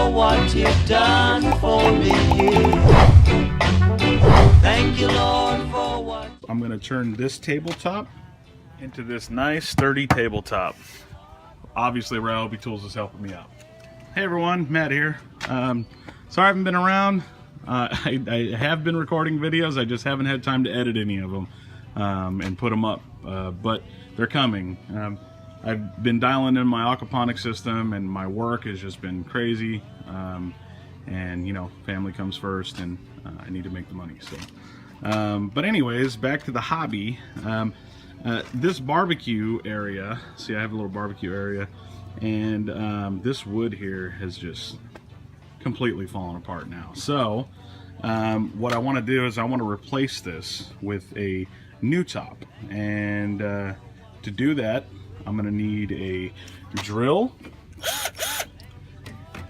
for what you've done for me. Thank you, Lord, for what... I'm going to turn this tabletop into this nice sturdy tabletop. Obviously, Ryobi Tools is helping me out. Hey everyone, Matt here. Sorry I haven't been around. I have been recording videos, I just haven't had time to edit any of them and put them up, but they're coming. I've been dialing in my aquaponics system, and my work has just been crazy, and you know, family comes first, and I need to make the money. So, but anyways, back to the hobby. This barbecue area, see I have a little barbecue area, and this wood here has just completely fallen apart now. So what I want to do is I want to replace this with a new top, and to do that I'm going to need a drill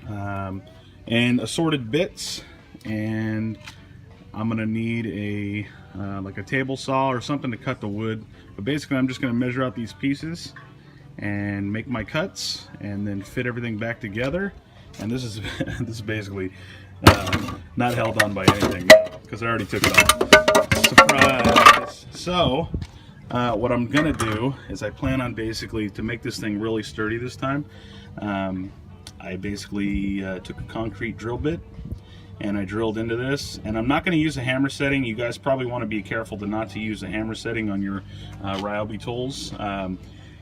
and assorted bits, and I'm going to need a like a table saw or something to cut the wood. But basically I'm just going to measure out these pieces and make my cuts and then fit everything back together. And this is this is basically not held on by anything because I already took it off. Surprise! So what I'm gonna do is I plan on basically, to make this thing really sturdy this time, I basically took a concrete drill bit and I drilled into this, and I'm not going to use a hammer setting. You guys probably want to be careful not to use a hammer setting on your Ryobi tools.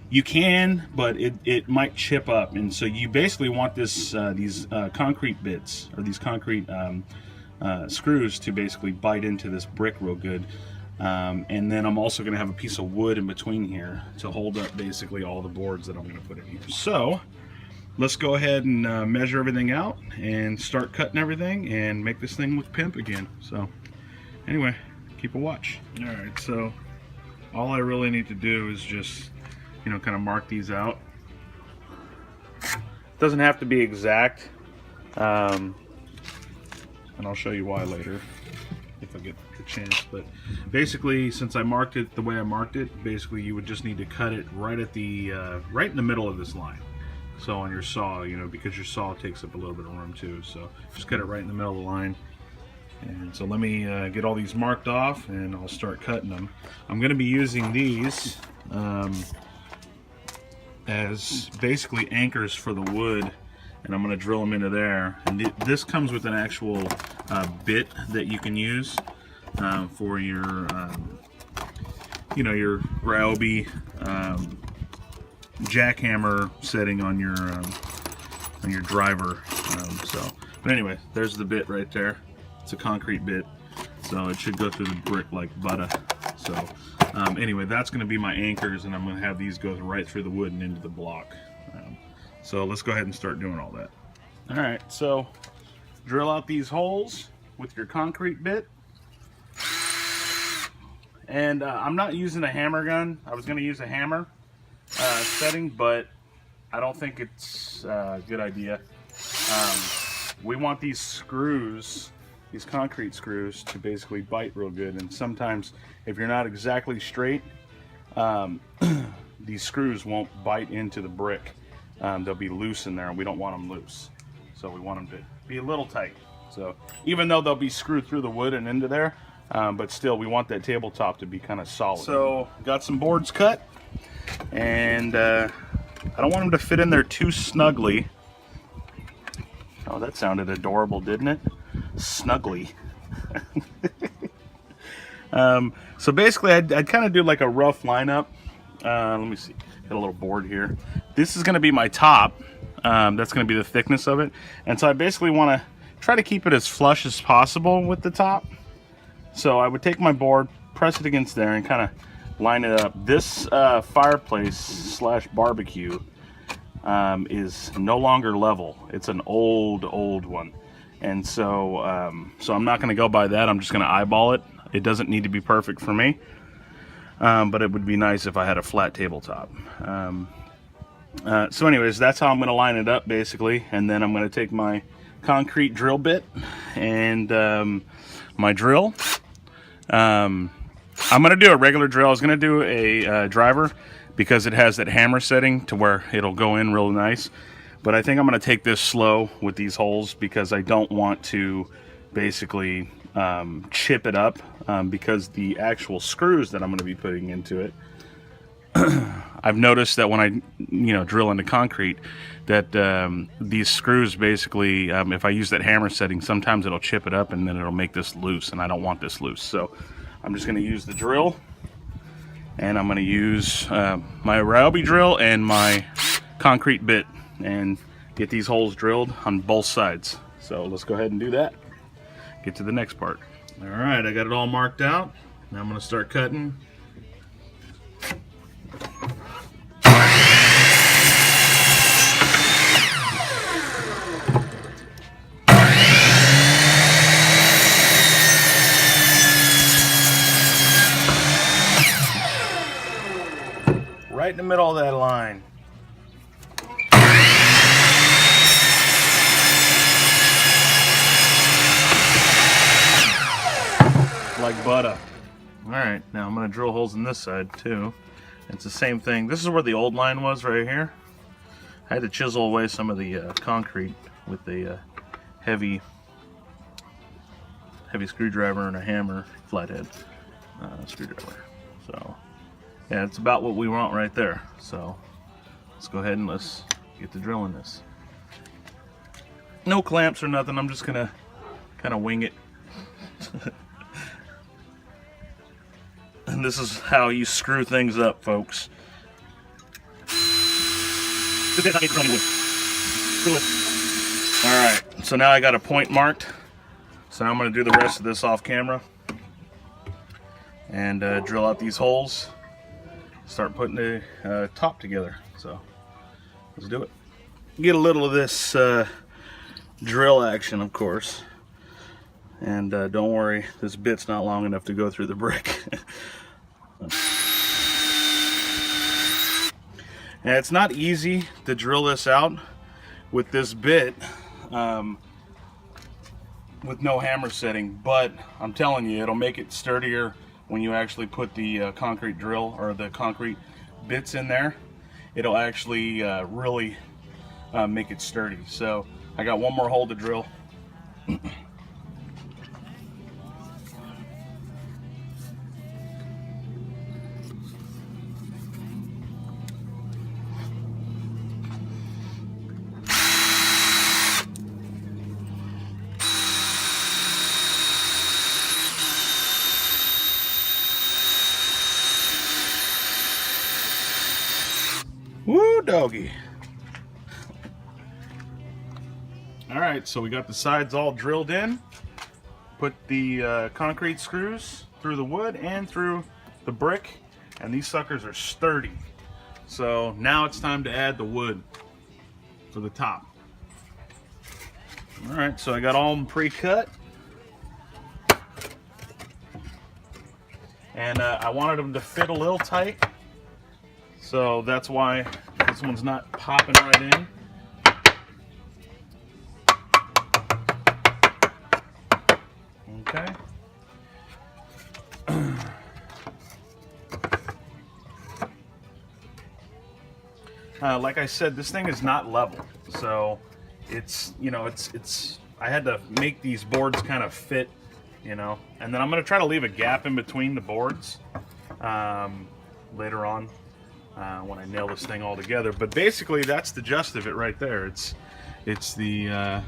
You can, but it might chip up, and so you basically want this these concrete bits, or these concrete screws, to basically bite into this brick real good. And then I'm also going to have a piece of wood in between here to hold up basically all the boards that I'm going to put in here. So let's go ahead and measure everything out and start cutting everything and make this thing look pimp again. So anyway, keep a watch. All right, so all I really need to do is just, you know, kind of mark these out. Doesn't have to be exact, and I'll show you why later if I get the chance. But basically, since I marked it the way I marked it, basically you would just need to cut it right at the right in the middle of this line. So on your saw, you know, because your saw takes up a little bit of room too, so just cut it right in the middle of the line. And so let me get all these marked off, and I'll start cutting them. I'm going to be using these as basically anchors for the wood, and I'm going to drill them into there. And this comes with an actual bit that you can use for your, you know, your Ryobi jackhammer setting on your driver. But anyway, there's the bit right there. It's a concrete bit, so it should go through the brick like butter. So anyway, that's going to be my anchors, and I'm going to have these go right through the wood and into the block. So let's go ahead and start doing all that. All right, so drill out these holes with your concrete bit. And I'm not using a hammer gun. I was going to use a hammer setting, but I don't think it's a good idea. We want these screws, these concrete screws, to basically bite real good, and sometimes if you're not exactly straight, these screws won't bite into the brick. They'll be loose in there, and we don't want them loose, so we want them to be a little tight. So even though they'll be screwed through the wood and into there, but still we want that tabletop to be kind of solid. So got some boards cut, and I don't want them to fit in there too snugly. Oh, that sounded adorable, didn't it? Snugly. So basically I'd kind of do like a rough lineup. Let me see, got a little board here. This is going to be my top. That's going to be the thickness of it, and so I basically want to try to keep it as flush as possible with the top. So I would take my board, press it against there, and kind of line it up. This fireplace slash barbecue is no longer level. It's an old one, and so so I'm not going to go by that. I'm just going to eyeball it. It doesn't need to be perfect for me, but it would be nice if I had a flat tabletop. So anyways, that's how I'm going to line it up basically, and then I'm going to take my concrete drill bit and my drill. I'm going to do a regular drill. I was going to do a driver because it has that hammer setting to where it'll go in real nice. But I think I'm going to take this slow with these holes because I don't want to basically chip it up because the actual screws that I'm going to be putting into it, I've noticed that when I drill into concrete that these screws basically, if I use that hammer setting, sometimes it'll chip it up and then it'll make this loose, and I don't want this loose. So I'm just going to use the drill, and I'm going to use my Ryobi drill and my concrete bit and get these holes drilled on both sides. So let's go ahead and do that. Get to the next part. All right, I got it all marked out. Now I'm going to start cutting. Right in the middle of that line. Like butter. Alright, now I'm going to drill holes in this side too. It's the same thing. This is where the old line was right here. I had to chisel away some of the concrete with the heavy screwdriver and a hammer, flathead screwdriver. So yeah, it's about what we want right there. So let's go ahead and let's get to drilling this. No clamps or nothing. I'm just gonna kind of wing it. And this is how you screw things up, folks. Alright, so now I got a point marked. So now I'm going to do the rest of this off camera. And drill out these holes. Start putting the top together. So let's do it. Get a little of this drill action, of course. And don't worry, this bit's not long enough to go through the brick. And it's not easy to drill this out with this bit with no hammer setting, but I'm telling you, it'll make it sturdier when you actually put the concrete drill or the concrete bits in there. It'll actually really make it sturdy. So I got one more hole to drill. Woo, doggy. Alright, so we got the sides all drilled in. Put the concrete screws through the wood and through the brick, and these suckers are sturdy. So now it's time to add the wood for the top. Alright, so I got all of them pre-cut. And I wanted them to fit a little tight. So that's why this one's not popping right in. Okay. Like I said, this thing is not level. So it's, I had to make these boards kind of fit, and then I'm going to try to leave a gap in between the boards later on. When I nail this thing all together, but basically that's the gist of it right there. It's the I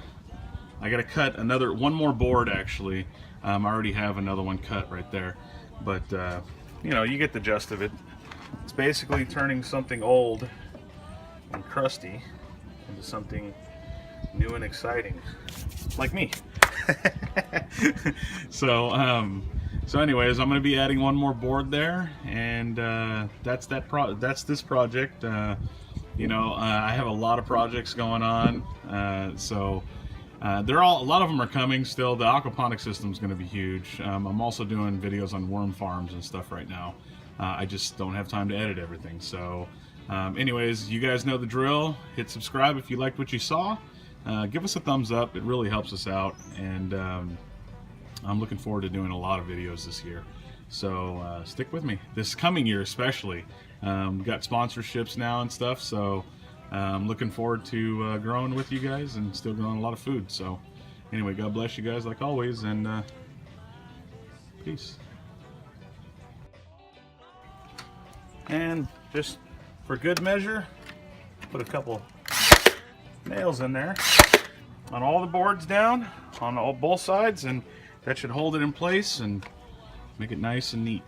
gotta cut one more board actually. I already have another one cut right there, but you get the gist of it. It's basically turning something old and crusty into something new and exciting, like me. So anyways, I'm going to be adding one more board there, and that's this project. I have a lot of projects going on, so a lot of them are coming still. The aquaponic system is going to be huge. I'm also doing videos on worm farms and stuff right now. I just don't have time to edit everything. So anyways, you guys know the drill. Hit subscribe if you liked what you saw. Give us a thumbs up. It really helps us out, and I'm looking forward to doing a lot of videos this year. So stick with me. This coming year especially. Got sponsorships now and stuff, so I'm looking forward to growing with you guys and still growing a lot of food. So anyway, God bless you guys like always, and peace. And just for good measure, put a couple nails in there on all the boards down on both sides, and that should hold it in place and make it nice and neat.